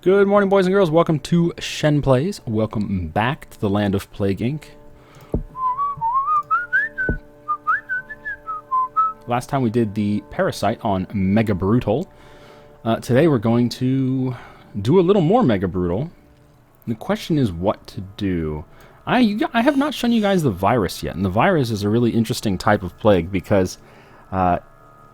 Good morning, boys and girls. Welcome to Shenplays. Welcome back to the land of Plague Inc. Last time we did the parasite on megabrutal. Today we're going to do a little more megabrutal. The question is what to do. I have not shown you guys the virus yet, and the virus is a really interesting type of plague because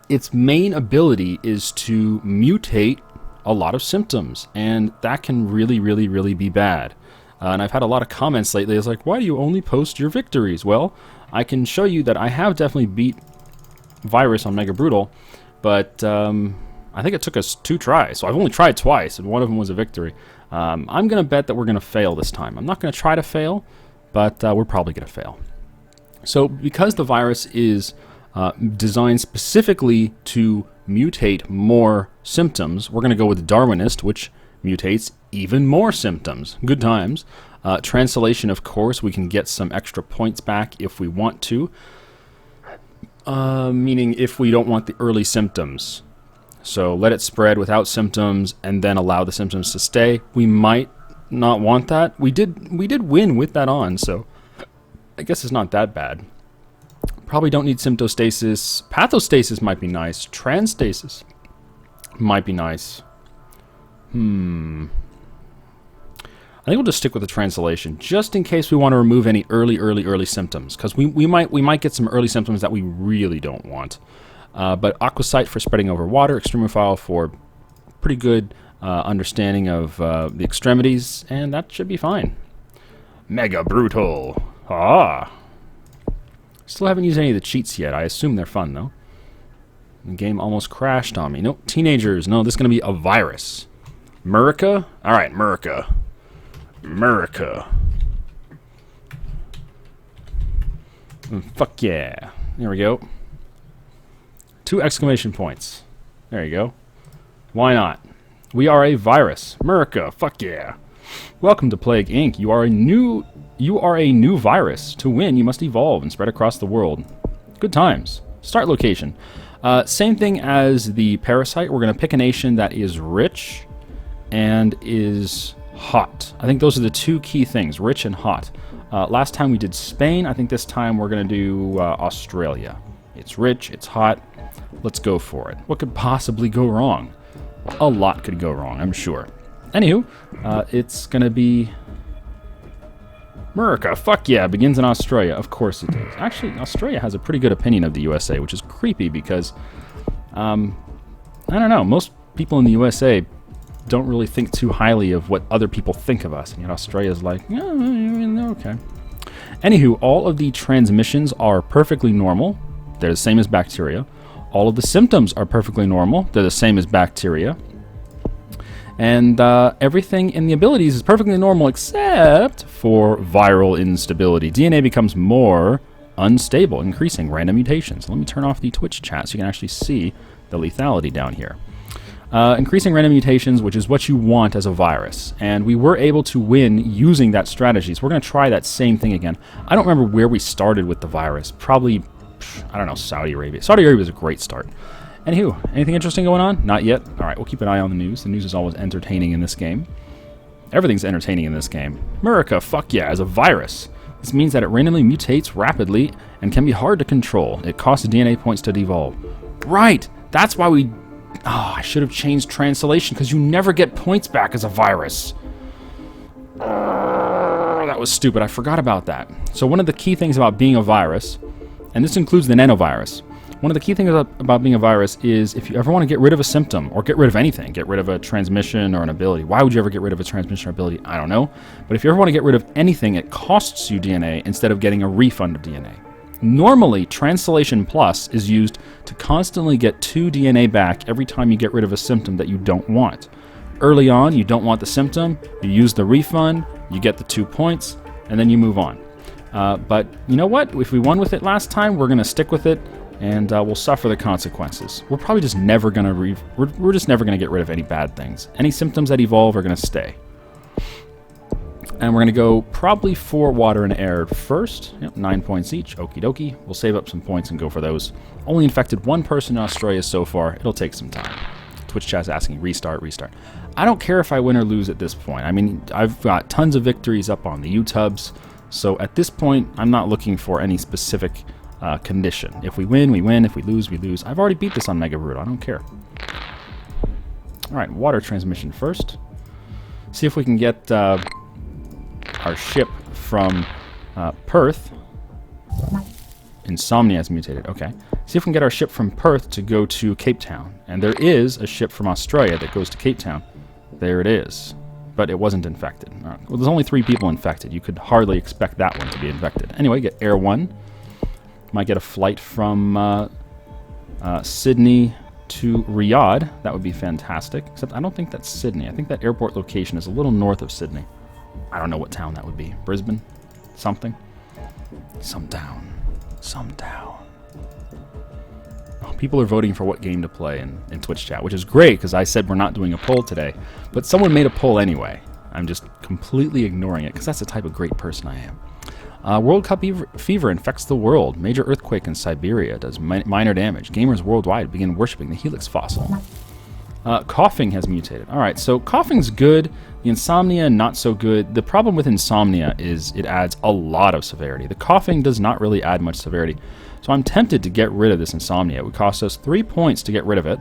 its main ability is to mutate a lot of symptoms, and that can really be bad. And I've had a lot of comments lately. It's like, why do you only post your victories? Well, I can show you that I have definitely beat virus on megabrutal, but I think it took us 2 tries, so I've only tried twice, and one of them was a victory. I'm gonna bet that we're gonna fail this time. I'm not gonna try to fail, but we're probably gonna fail. So because the virus is designed specifically to mutate more symptoms, we're going to go with Darwinist, which mutates even more symptoms. Good times. Translation, of course, we can get some extra points back if we want to, meaning if we don't want the early symptoms. So let it spread without symptoms and then allow the symptoms to stay. We might not want that. We did win with that on, so I guess it's not that bad. Probably don't need symptostasis. Pathostasis might be nice. Transstasis might be nice. I think we'll just stick with the translation, just in case we want to remove any early symptoms, because we might get some early symptoms that we really don't want. But Aquasite for spreading over water, Extremophile for pretty good understanding of the extremities, and that should be fine. Megabrutal. Still haven't used any of the cheats yet. I assume they're fun, though. The game almost crashed on me. Nope, teenagers. No, this is going to be a virus. Murica? Alright, Murica. Fuck yeah. There we go. 2 exclamation points. There you go. Why not? We are a virus. Murica. Fuck yeah. Welcome to Plague Inc. You are a new virus. To win, you must evolve and spread across the world. Good times. Start location. Same thing as the parasite. We're going to pick a nation that is rich and is hot. I think those are the 2 key things, rich and hot. Last time we did Spain. I think this time we're going to do Australia. It's rich, it's hot. Let's go for it. What could possibly go wrong? A lot could go wrong, I'm sure. Anywho, it's going to be Murica. Fuck yeah, begins in Australia. Of course it does. Actually, Australia has a pretty good opinion of the USA, which is creepy because, I don't know, most people in the USA don't really think too highly of what other people think of us, and yet Australia's like, yeah, okay. Anywho, all of the transmissions are perfectly normal. They're the same as bacteria. All of the symptoms are perfectly normal. They're the same as bacteria. And everything in the abilities is perfectly normal except for viral instability. DNA becomes more unstable, increasing random mutations. Let me turn off the Twitch chat so you can actually see the lethality down here. Increasing random mutations, which is what you want as a virus. And we were able to win using that strategy. So we're going to try that same thing again. I don't remember where we started with the virus. Probably, I don't know, Saudi Arabia. Saudi Arabia was a great start. Anywho, anything interesting going on? Not yet. Alright, we'll keep an eye on the news. The news is always entertaining in this game. Everything's entertaining in this game. Murica, fuck yeah, as a virus. This means that it randomly mutates rapidly and can be hard to control. It costs DNA points to devolve. Right! That's why we... Oh, I should have changed translation, because you never get points back as a virus. That was stupid. I forgot about that. So one of the key things about being a virus, and this includes the nanovirus, one of the key things about being a virus is if you ever want to get rid of a symptom or get rid of anything, get rid of a transmission or an ability. Why would you ever get rid of a transmission or ability? I don't know. But if you ever want to get rid of anything, it costs you DNA instead of getting a refund of DNA. Normally, Translation Plus is used to constantly get 2 DNA back every time you get rid of a symptom that you don't want. Early on, you don't want the symptom, you use the refund, you get the 2 points, and then you move on. But you know what? If we won with it last time, we're going to stick with it. And we'll suffer the consequences. We're probably just never gonna we're just never gonna get rid of any bad things. Any symptoms that evolve are gonna stay. And we're gonna go probably for water and air first. Yep, 9 points each. Okie dokie. We'll save up some points and go for those. Only infected 1 person in Australia so far. It'll take some time. Twitch chat's asking, restart, restart. I don't care if I win or lose at this point. I mean, I've got tons of victories up on the YouTubes, so at this point, I'm not looking for any specific condition. If we win, we win. If we lose, we lose. I've already beat this on megabrutal. I don't care. All right, water transmission first. See if we can get our ship from Perth. Insomnia has mutated. Okay. See if we can get our ship from Perth to go to Cape Town. And there is a ship from Australia that goes to Cape Town. There it is. But it wasn't infected. All right. Well, there's only 3 people infected. You could hardly expect that one to be infected. Anyway, get Air 1. Might get a flight from Sydney to Riyadh. That would be fantastic. Except I don't think that's Sydney. I think that airport location is a little north of Sydney. I don't know what town that would be. Brisbane? Something? Some town. Some town. Oh, people are voting for what game to play in Twitch chat, which is great because I said we're not doing a poll today. But someone made a poll anyway. I'm just completely ignoring it because that's the type of great person I am. World Cup fever infects the world. Major earthquake in Siberia does minor damage. Gamers worldwide begin worshipping the Helix fossil. Coughing has mutated. All right, so coughing's good. The insomnia, not so good. The problem with insomnia is it adds a lot of severity. The coughing does not really add much severity. So I'm tempted to get rid of this insomnia. It would cost us 3 points to get rid of it.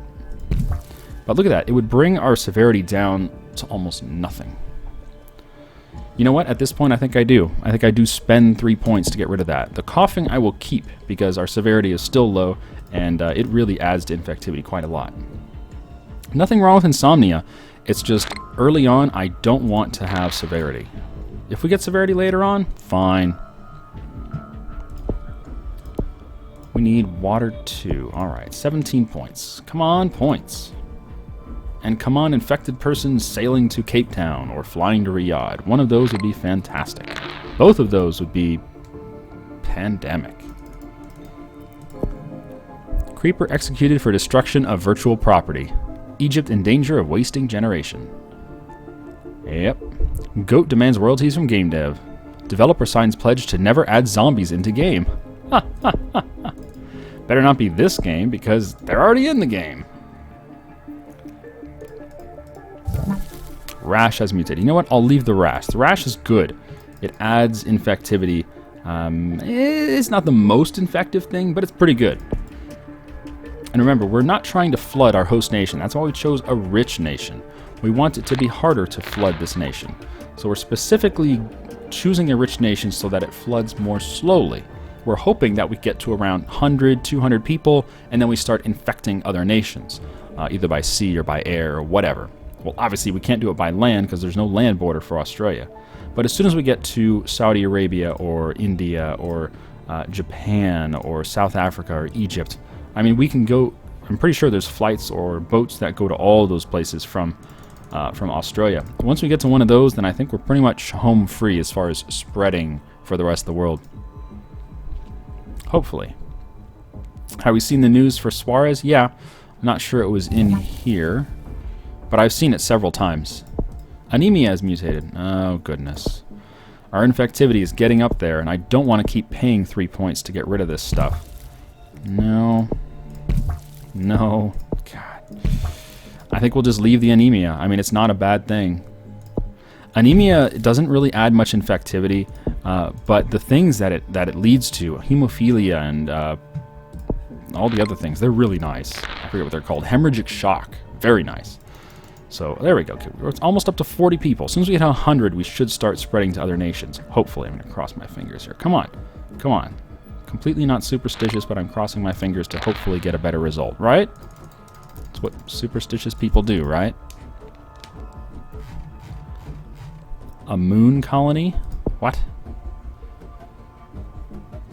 But look at that. It would bring our severity down to almost nothing. You know what? At this point, I think I do. I think I do spend 3 points to get rid of that. The coughing I will keep because our severity is still low, and it really adds to infectivity quite a lot. Nothing wrong with insomnia. It's just early on, I don't want to have severity. If we get severity later on, fine. We need water 2. All right, 17 points. Come on, points. And come on, infected persons sailing to Cape Town or flying to Riyadh. One of those would be fantastic. Both of those would be pandemic. Creeper executed for destruction of virtual property. Egypt in danger of wasting generation. Yep. Goat demands royalties from game dev. Developer signs pledge to never add zombies into game. Ha ha ha ha. Better not be this game because they're already in the game. Rash has mutated. You know what? I'll leave the rash. The rash is good. It adds infectivity. It's not the most infective thing, but it's pretty good. And remember, we're not trying to flood our host nation. That's why we chose a rich nation. We want it to be harder to flood this nation. So we're specifically choosing a rich nation so that it floods more slowly. We're hoping that we get to around 100, 200 people, and then we start infecting other nations, either by sea or by air or whatever. Well, obviously we can't do it by land because there's no land border for Australia. But as soon as we get to Saudi Arabia or India or Japan or South Africa or Egypt, I mean, we can go. I'm pretty sure there's flights or boats that go to all those places from Australia. Once we get to one of those, then I think we're pretty much home free as far as spreading for the rest of the world. Hopefully. Have we seen the news for Suarez? Yeah. I'm not sure it was in here, but I've seen it several times. Anemia has mutated. Oh, goodness. Our infectivity is getting up there, and I don't want to keep paying 3 points to get rid of this stuff. No. No. God. I think we'll just leave the anemia. I mean, it's not a bad thing. Anemia doesn't really add much infectivity, but the things that it leads to, hemophilia and all the other things, they're really nice. I forget what they're called. Hemorrhagic shock. Very nice. So there we go. We're almost up to 40 people. As soon as we hit 100, we should start spreading to other nations. Hopefully. I'm going to cross my fingers here. Come on. Come on. Completely not superstitious, but I'm crossing my fingers to hopefully get a better result, right? That's what superstitious people do, right? A moon colony? What?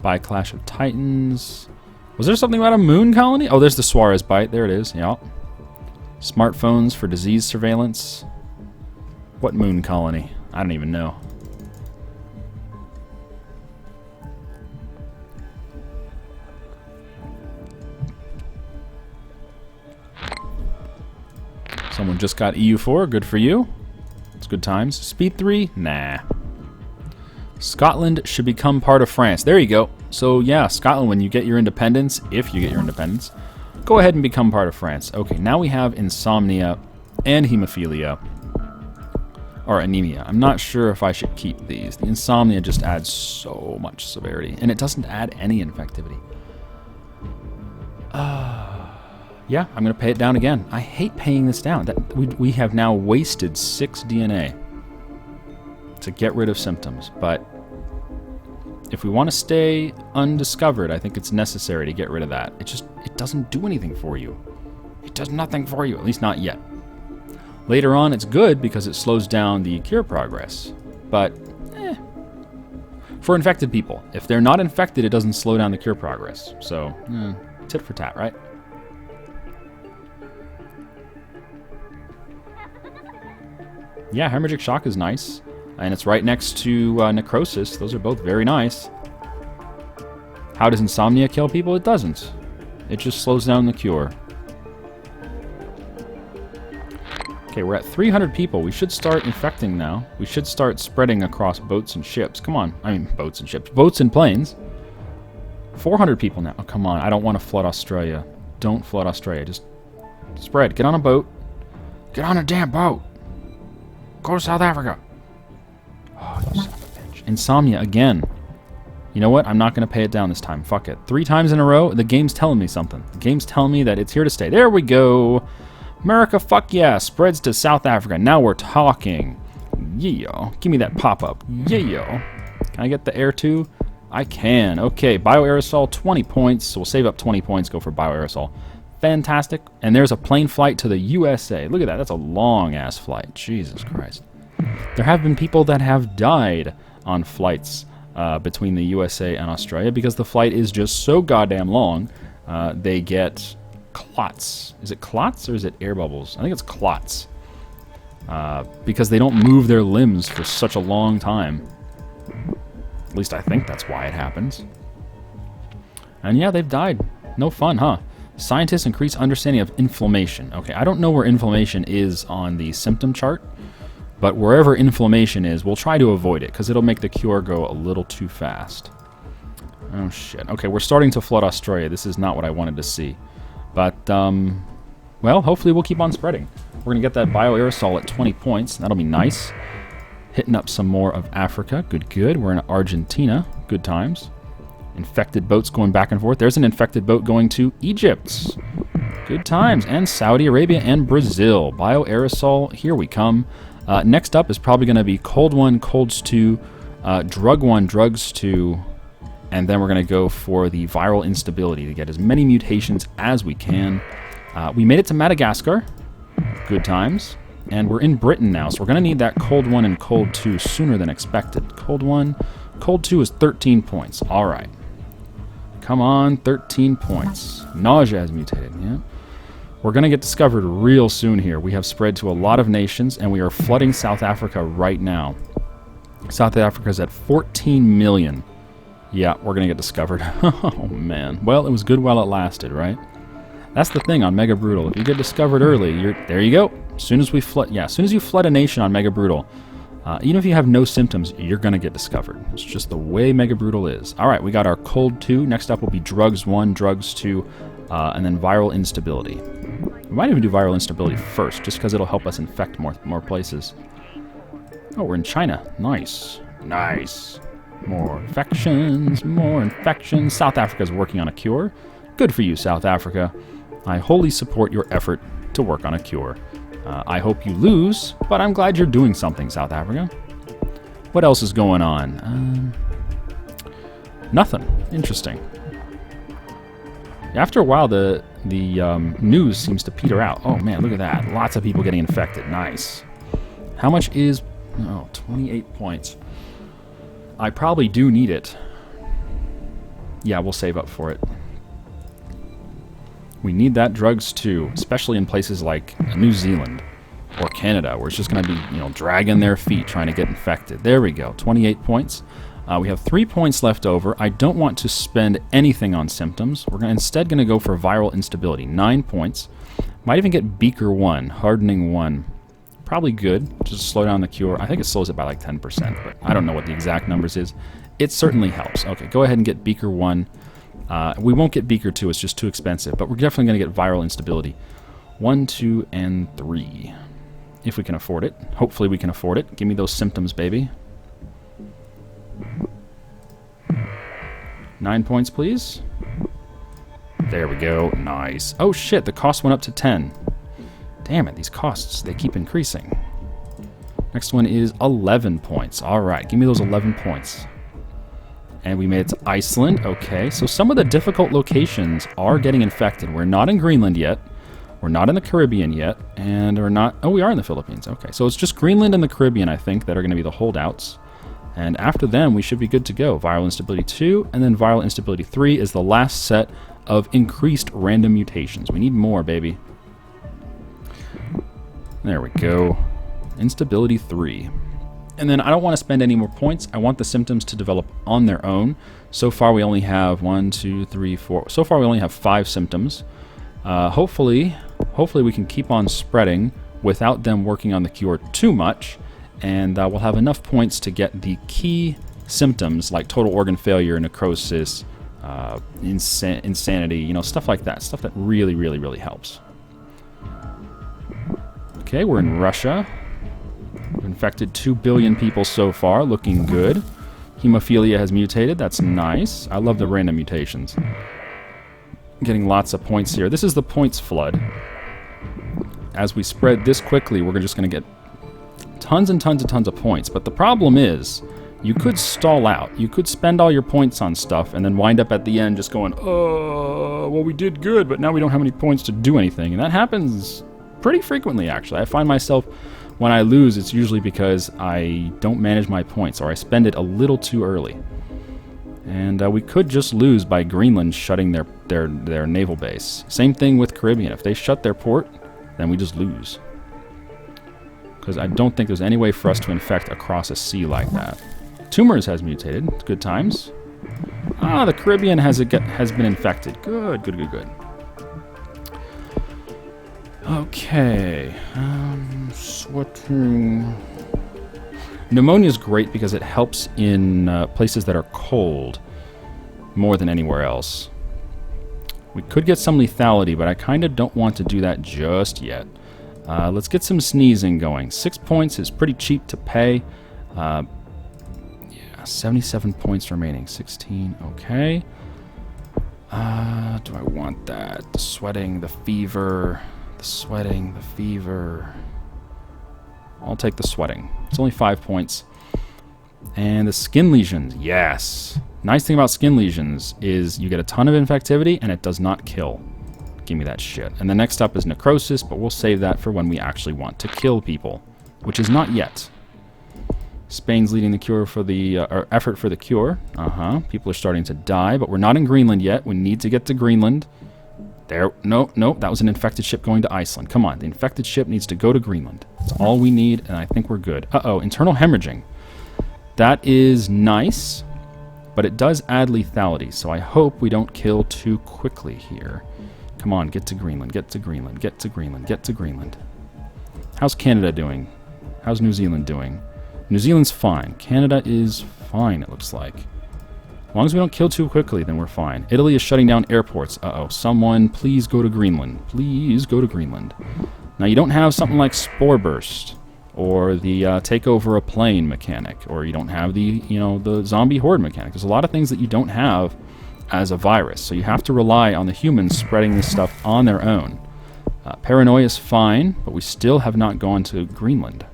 By Clash of Titans. Was there something about a moon colony? Oh, there's the Suarez bite. There it is. Yeah. Smartphones for disease surveillance. What moon colony? I don't even know. Someone just got EU4. Good for you. It's good times. Speed 3? Nah. Scotland should become part of France. There you go. So yeah, Scotland, when you get your independence, if you get your independence, Go ahead and become part of France. Okay, now we have insomnia and hemophilia. Or anemia. I'm not sure if I should keep these. The insomnia just adds so much severity. And it doesn't add any infectivity. Yeah, I'm going to pay it down again. I hate paying this down. We have now wasted 6 DNA to get rid of symptoms. But if we want to stay undiscovered, I think it's necessary to get rid of that. It doesn't do anything for you. It does nothing for you, at least not yet. Later on, it's good because it slows down the cure progress. But, for infected people. If they're not infected, it doesn't slow down the cure progress. So, tit for tat, right? Yeah, hemorrhagic shock is nice. And it's right next to necrosis. Those are both very nice. How does insomnia kill people? It doesn't. It just slows down the cure. Okay, we're at 300 people. We should start infecting now. We should start spreading across boats and ships. Come on. I mean, boats and ships. Boats and planes. 400 people now. Oh, come on. I don't want to flood Australia. Don't flood Australia. Just spread. Get on a boat. Get on a damn boat. Go to South Africa. Oh, you son of a bitch. Insomnia again. You know what? I'm not going to pay it down this time. Fuck it. 3 times in a row, the game's telling me something. The game's telling me that it's here to stay. There we go. America, fuck yeah. Spreads to South Africa. Now we're talking. Yeah. Give me that pop-up. Yeah. Can I get the air too? I can. Okay. Bioaerosol, 20 points. So we'll save up 20 points. Go for bioaerosol. Fantastic. And there's a plane flight to the USA. Look at that. That's a long-ass flight. Jesus Christ. There have been people that have died on flights between the USA and Australia because the flight is just so goddamn long. They get clots. Is it clots or is it air bubbles? I think it's clots. Because they don't move their limbs for such a long time. At least I think that's why it happens. And yeah, they've died. No fun, huh? Scientists increase understanding of inflammation. Okay, I don't know where inflammation is on the symptom chart, but wherever inflammation is, we'll try to avoid it, because it'll make the cure go a little too fast. Oh, shit. Okay, we're starting to flood Australia. This is not what I wanted to see. But, well, hopefully we'll keep on spreading. We're going to get that bioaerosol at 20 points. That'll be nice. Hitting up some more of Africa. Good, good. We're in Argentina. Good times. Infected boats going back and forth. There's an infected boat going to Egypt. Good times. And Saudi Arabia and Brazil. Bioaerosol, here we come. Next up is probably going to be Cold 1, Colds 2, Drug 1, Drugs 2, and then we're going to go for the viral instability to get as many mutations as we can. We made it to Madagascar. Good times. And we're in Britain now, so we're going to need that Cold 1 and Cold 2 sooner than expected. Cold 1, Cold 2 is 13 points. All right. Come on, 13 points. Nausea has mutated, yeah. We're going to get discovered real soon here. We have spread to a lot of nations, and we are flooding South Africa right now. South Africa is at 14 million. Yeah, we're going to get discovered. Oh, man. Well, it was good while it lasted, right? That's the thing on megabrutal. If you get discovered early, there you go. As soon as we flood, yeah, as soon as you flood a nation on megabrutal, even if you have no symptoms, you're going to get discovered. It's just the way megabrutal is. All right, we got our Cold 2. Next up will be Drugs 1, Drugs 2, and then Viral Instability. We might even do Viral Instability first, just because it'll help us infect more places. Oh, we're in China. Nice. Nice. More infections, more infections. South Africa's working on a cure. Good for you, South Africa. I wholly support your effort to work on a cure. I hope you lose, but I'm glad you're doing something, South Africa. What else is going on? Nothing. Interesting. After a while, the news seems to peter out. Oh, man, look at that. Lots of people getting infected. Nice. How much is... Oh, 28 points. I probably do need it. Yeah, we'll save up for it. We need that drugs too, especially in places like New Zealand or Canada, where it's just going to be, dragging their feet trying to get infected. There we go, 28 points. We have 3 points left over. I don't want to spend anything on symptoms. We're instead going to go for viral instability, 9 points. Might even get Beaker 1, Hardening 1. Probably good, just slow down the cure. I think it slows it by like 10%, but I don't know what the exact numbers is. It certainly helps. Okay, go ahead and get Beaker 1. We won't get Beaker 2, it's just too expensive, but we're definitely going to get viral instability. 1, 2, and 3. If we can afford it. Hopefully we can afford it. Give me those symptoms, baby. 9 points, please. There we go. Nice. Oh, shit. The cost went up to 10. Damn it. These costs, they keep increasing. Next one is 11 points. All right. Give me those 11 points. And we made it to Iceland. Okay. So some of the difficult locations are getting infected. We're not in Greenland yet. We're not in the Caribbean yet. And we're not... Oh, we are in the Philippines. Okay. So it's just Greenland and the Caribbean, I think, that are going to be the holdouts. And after them, we should be good to go. Viral instability 2, and then viral instability 3 is the last set of increased random mutations. We need more, baby. There we go. Instability 3. And then I don't want to spend any more points. I want the symptoms to develop on their own. So far, we only have 1, 2, 3, 4. So far, we only have 5 symptoms. Hopefully we can keep on spreading without them working on the cure too much. And we'll have enough points to get the key symptoms like total organ failure, necrosis, insanity, you know, stuff like that. Stuff that really, really, really helps. Okay, we're in Russia. We've infected 2 billion people so far, looking good. Hemophilia has mutated, that's nice. I love the random mutations. Getting lots of points here. This is the points flood. As we spread this quickly, we're just going to get tons and tons and tons of points, but the problem is you could stall out. You could spend all your points on stuff and then wind up at the end just going, oh, well, we did good, but now we don't have any points to do anything. And that happens pretty frequently, actually. I find myself, when I lose, it's usually because I don't manage my points or I spend it a little too early. And we could just lose by Greenland shutting their naval base. Same thing with Caribbean. If they shut their port, then we just lose. Because I don't think there's any way for us to infect across a sea like that. Tumors has mutated. Good times. Ah, the Caribbean has been infected. Good, good, good, good. Okay. Sweating. Pneumonia is great because it helps in places that are cold more than anywhere else. We could get some lethality, but I kind of don't want to do that just yet. Let's get some sneezing going. 6 points is pretty cheap to pay. Yeah, 77 points remaining. 16, okay. Do I want that? The sweating, the fever, the sweating, the fever. I'll take the sweating. It's only 5 points. And the skin lesions, yes. Nice thing about skin lesions is you get a ton of infectivity and it does not kill. Give me that shit. And the next up is necrosis, but we'll save that for when we actually want to kill people, which is not yet. Spain's leading the cure for the or effort for the cure. People are starting to die, but we're not in Greenland yet. We need to get to Greenland. There, no, that was an infected ship going to Iceland. Come on, the infected ship needs to go to Greenland. That's all we need, and I think we're good. Uh-oh, internal hemorrhaging. That is nice, but it does add lethality, so I hope we don't kill too quickly here. Come on, get to Greenland, get to Greenland, get to Greenland, get to Greenland. How's Canada doing? How's New Zealand doing? New Zealand's fine. Canada is fine, it looks like. As long as we don't kill too quickly, then we're fine. Italy is shutting down airports. Uh-oh. Someone, please go to Greenland. Please go to Greenland. Now, you don't have something like Spore Burst, or the take over a plane mechanic, or you don't have the, the zombie horde mechanic. There's a lot of things that you don't have as a virus, so you have to rely on the humans spreading this stuff on their own. Paranoia is fine, but we still have not gone to Greenland.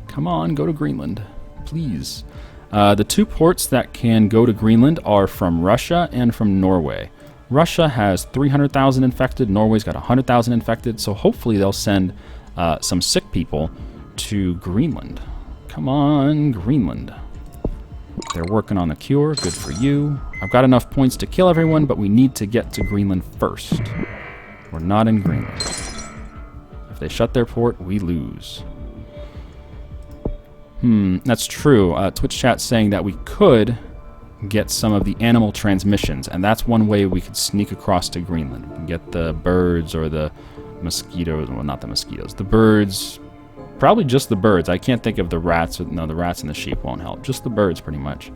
Come on, go to Greenland, please. The 2 ports that can go to Greenland are from Russia and from Norway. Russia has 300,000 infected, Norway's got 100,000 infected, so hopefully they'll send some sick people to Greenland. Come on, Greenland. They're working on the cure, good for you. I've got enough points to kill everyone, but we need to get to Greenland first. We're not in Greenland. If they shut their port, we lose. That's true. Twitch chat's saying that we could get some of the animal transmissions, and that's one way we could sneak across to Greenland. We can get the birds or the mosquitoes. Well, not the mosquitoes. The birds. Probably just the birds. I can't think of the rats. No, the rats and the sheep won't help. Just the birds, pretty much.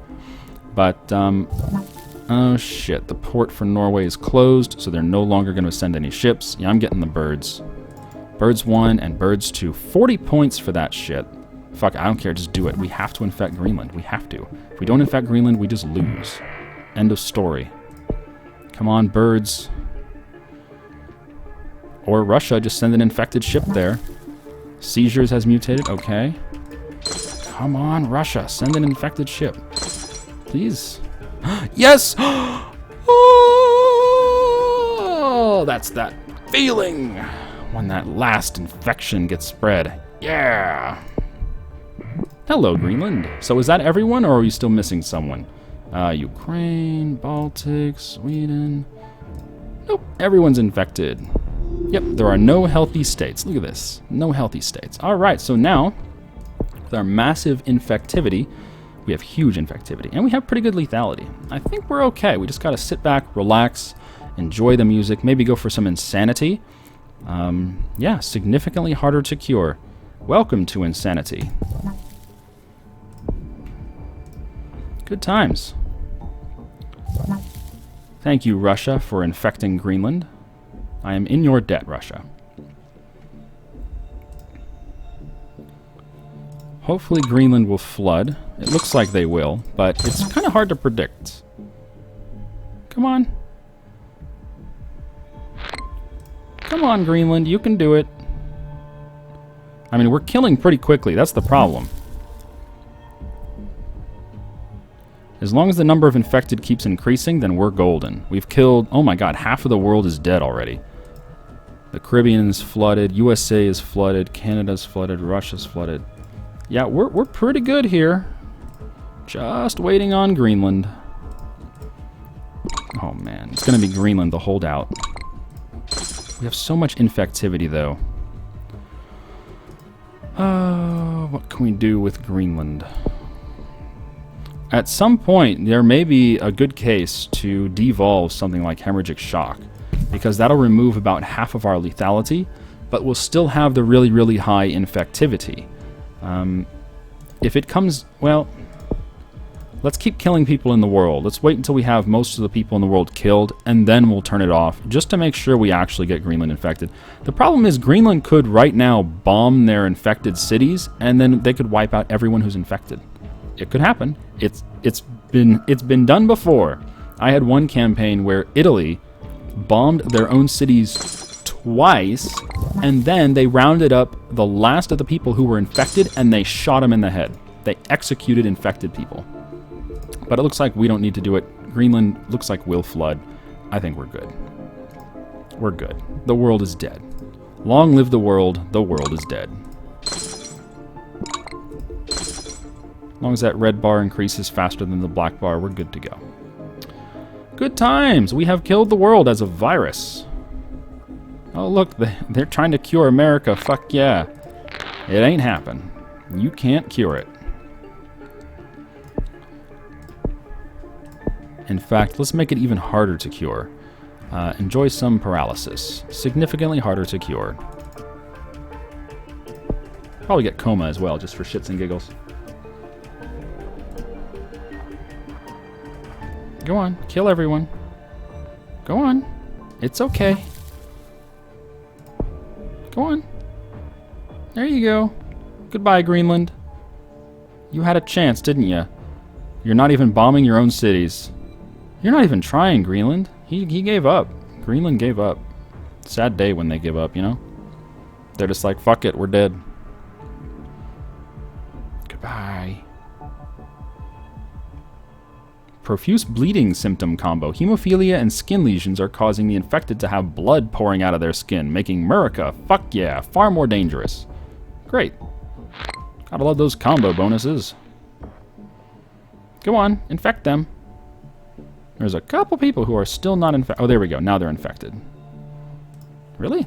But Oh shit, the port for Norway is closed, so they're no longer going to send any ships. Yeah, I'm getting the birds. Birds 1 and birds 2. 40 points for that shit. Fuck, I don't care, just do it. We have to infect Greenland. We have to. If we don't infect Greenland, we just lose. End of story. Come on, birds. Or Russia, just send an infected ship there. Seizures has mutated, okay. Come on, Russia, send an infected ship. Please. Yes! Oh, that's that feeling when that last infection gets spread. Yeah! Hello, Greenland. So is that everyone, or are we still missing someone? Ukraine, Baltic, Sweden. Nope, everyone's infected. Yep, there are no healthy states. Look at this. No healthy states. All right, so now, with our massive infectivity, we have huge infectivity, and we have pretty good lethality. I think we're okay. We just got to sit back, relax, enjoy the music, maybe go for some insanity. Yeah, significantly harder to cure. Welcome to insanity. Good times. Thank you, Russia, for infecting Greenland. I am in your debt, Russia. Hopefully Greenland will flood. It looks like they will, but it's kind of hard to predict. Come on. Come on, Greenland, you can do it. I mean, we're killing pretty quickly. That's the problem. As long as the number of infected keeps increasing, then we're golden. We've killed, oh my god, half of the world is dead already. The Caribbean is flooded, USA is flooded, Canada's flooded, Russia's flooded. Yeah, we're pretty good here. Just waiting on Greenland. Oh man, it's gonna be Greenland, the holdout. We have so much infectivity though. What can we do with Greenland? At some point, there may be a good case to devolve something like hemorrhagic shock, because that'll remove about half of our lethality, but we'll still have the really, really high infectivity. If it comes, well, let's keep killing people in the world. Let's wait until we have most of the people in the world killed, and then we'll turn it off, just to make sure we actually get Greenland infected. The problem is Greenland could right now bomb their infected cities, and then they could wipe out everyone who's infected. It could happen. It's been done before. I had one campaign where Italy bombed their own cities twice, and then they rounded up the last of the people who were infected and they shot them in the head. They executed infected people. But it looks like we don't need to do it. Greenland looks like we'll flood. I think we're good. We're good. The world is dead. Long live the world is dead. As long as that red bar increases faster than the black bar, we're good to go. Good times! We have killed the world as a virus. Oh look, they're trying to cure America. Fuck yeah. It ain't happen. You can't cure it. In fact, let's make it even harder to cure. Enjoy some paralysis. Significantly harder to cure. Probably get coma as well, just for shits and giggles. Go on, kill everyone. Go on. It's okay. Go on. There you go. Goodbye, Greenland. You had a chance, didn't you? You're not even bombing your own cities. You're not even trying, Greenland. He gave up. Greenland gave up. Sad day when they give up, you know? They're just like, fuck it, we're dead. Goodbye. Profuse bleeding symptom combo. Hemophilia and skin lesions are causing the infected to have blood pouring out of their skin, making America, fuck yeah, far more dangerous. Great. Gotta love those combo bonuses. Go on, infect them. There's a couple people who are still not infected. Oh, there we go. Now they're infected. Really?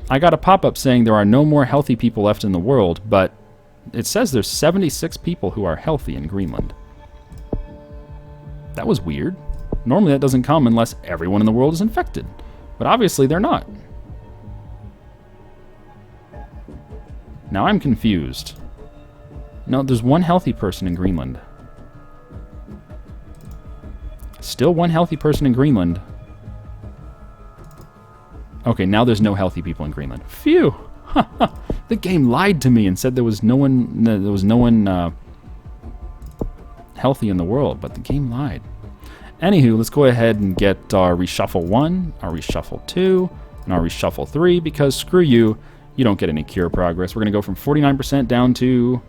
I got a pop-up saying there are no more healthy people left in the world, but it says there's 76 people who are healthy in Greenland. That was weird. Normally that doesn't come unless everyone in the world is infected. But obviously they're not. Now I'm confused. No, there's one healthy person in Greenland. Still one healthy person in Greenland. Okay, now there's no healthy people in Greenland. Phew! The game lied to me and said there was no one healthy in the world, but the game lied. Anywho, let's go ahead and get our reshuffle 1, our reshuffle 2, and our reshuffle 3, because screw you, you don't get any cure progress. We're going to go from 49% down to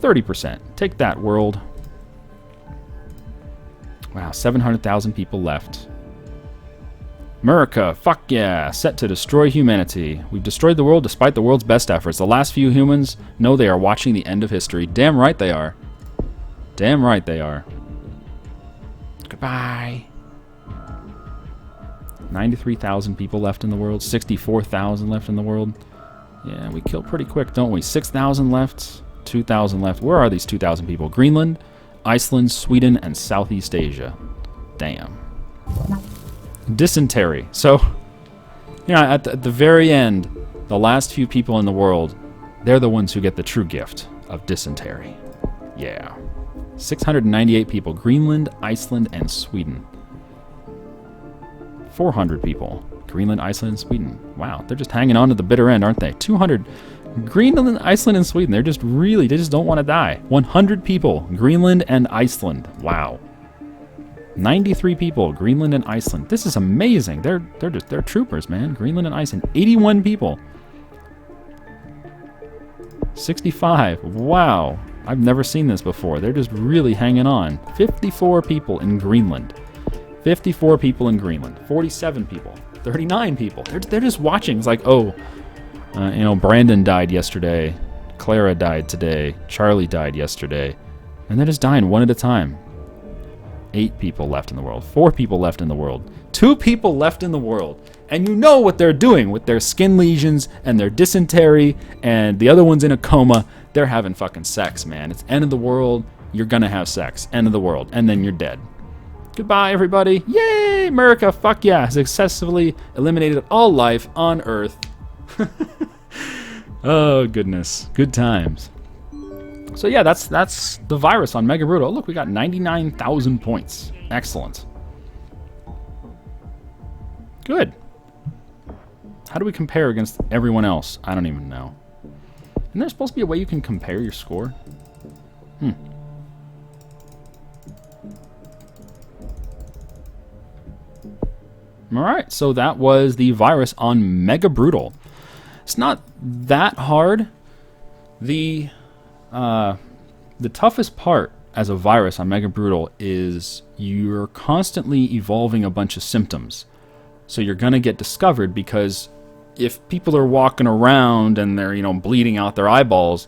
30%. Take that, world. Wow, 700,000 people left. America, fuck yeah, set to destroy humanity. We've destroyed the world despite the world's best efforts. The last few humans know they are watching the end of history. Damn right they are. Damn right they are. Goodbye. 93,000 people left in the world. 64,000 left in the world. Yeah, we kill pretty quick, don't we? 6,000 left. 2,000 left. Where are these 2,000 people? Greenland, Iceland, Sweden, and Southeast Asia. Damn. Dysentery. So, you know, at the very end, the last few people in the world, they're the ones who get the true gift of dysentery. Yeah. 698 people. Greenland, Iceland, and Sweden. 400 people. Greenland, Iceland, and Sweden. Wow, they're just hanging on to the bitter end, aren't they? 200. Greenland, Iceland, and Sweden. They just don't want to die. 100 people. Greenland and Iceland. Wow. 93 people. Greenland and Iceland. This is amazing. They're troopers, man. Greenland and Iceland. 81 people. 65. Wow. I've never seen this before. They're just really hanging on. 54 people in Greenland. 54 people in Greenland. 47 people. 39 people. They're just watching. It's like, oh, you know, Brandon died yesterday. Clara died today. Charlie died yesterday. And they're just dying one at a time. 8 people left in the world. 4 people left in the world. 2 people left in the world. And you know what they're doing with their skin lesions and their dysentery and the other one's in a coma. They're having fucking sex, man. It's end of the world. You're gonna have sex. End of the world. And then you're dead. Goodbye, everybody. Yay! America, fuck yeah. Successfully eliminated all life on Earth. Oh, goodness. Good times. So yeah, that's the virus on megabrutal. Oh, look, we got 99,000 points. Excellent. Good. How do we compare against everyone else? I don't even know. Isn't there supposed to be a way you can compare your score? Alright, so that was the virus on megabrutal. It's not that hard. The toughest part as a virus on megabrutal is you're constantly evolving a bunch of symptoms. So you're going to get discovered because if people are walking around and they're, you know, bleeding out their eyeballs,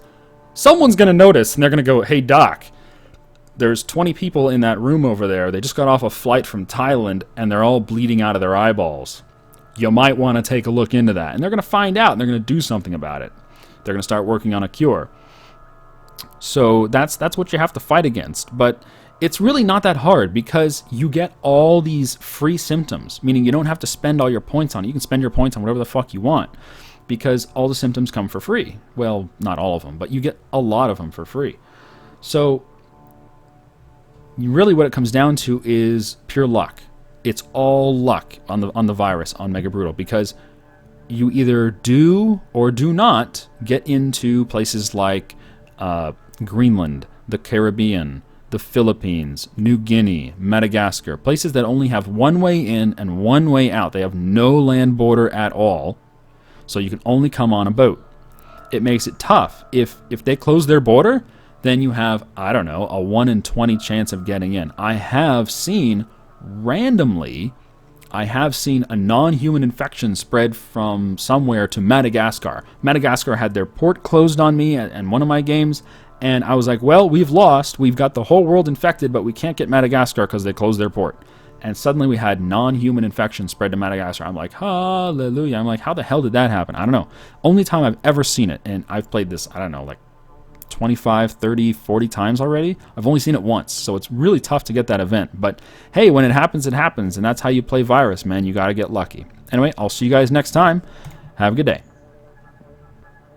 someone's going to notice and they're going to go, hey, doc, there's 20 people in that room over there. They just got off a flight from Thailand and they're all bleeding out of their eyeballs. You might want to take a look into that. And they're going to find out and they're going to do something about it. They're going to start working on a cure. So that's what you have to fight against. But it's really not that hard because you get all these free symptoms, meaning you don't have to spend all your points on it. You can spend your points on whatever the fuck you want because all the symptoms come for free. Well, not all of them, but you get a lot of them for free. So really what it comes down to is pure luck. It's all luck on the virus on megabrutal because you either do or do not get into places like Greenland, the Caribbean, the Philippines, New Guinea, Madagascar, places that only have one way in and one way out. They have no land border at all, so you can only come on a boat. It makes it tough. If they close their border, then you have, I don't know, a 1 in 20 chance of getting in. I have seen, randomly, a non-human infection spread from somewhere to Madagascar. Madagascar had their port closed on me in one of my games, and I was like, well, we've lost. We've got the whole world infected, but we can't get Madagascar because they closed their port. And suddenly we had non-human infection spread to Madagascar. I'm like, hallelujah. I'm like, how the hell did that happen? I don't know. Only time I've ever seen it, and I've played this, I don't know, like 25, 30, 40 times already. I've only seen it once, so it's really tough to get that event. But hey, when it happens, and that's how you play virus, man. You got to get lucky. Anyway, I'll see you guys next time. Have a good day.